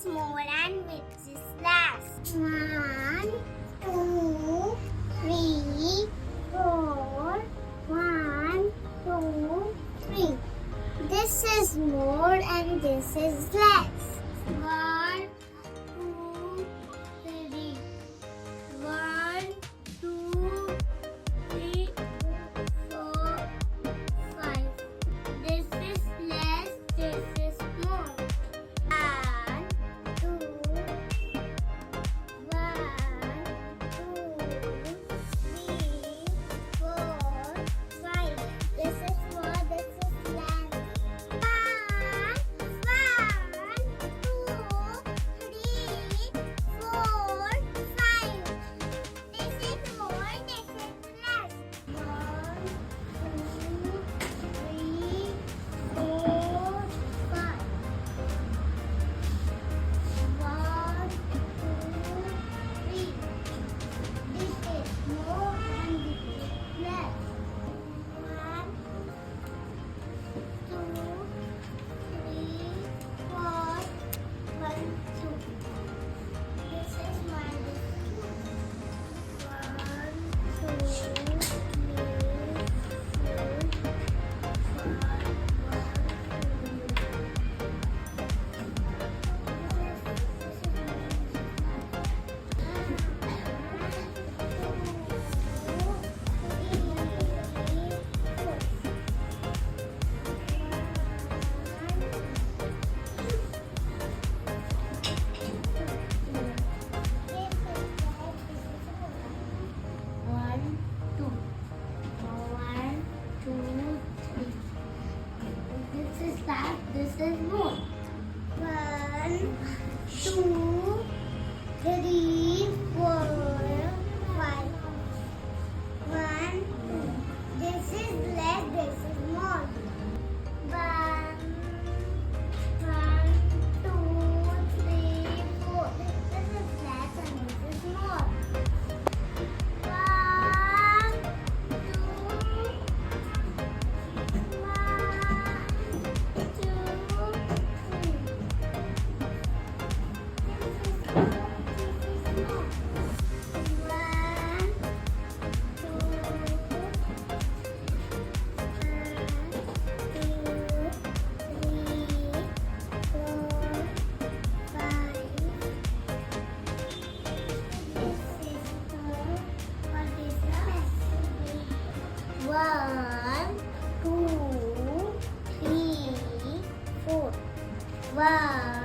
more and which is less? 1, 2, 3, 4. 1, 2, 3. This is more and this is less. 1, 2, 3. 1, 2, 3, 4, 5. This is less, this is more. 1, 2, 3, 4, 5. This is more, this is less. 1, 2, 3. This is that, this is more. 1, 2, 3, 4, 5. 1, 2. This is less, this is more. 1, 2, 3, 4. This is less and this is more. 1, 2, 1, 2, 3, 4. 1,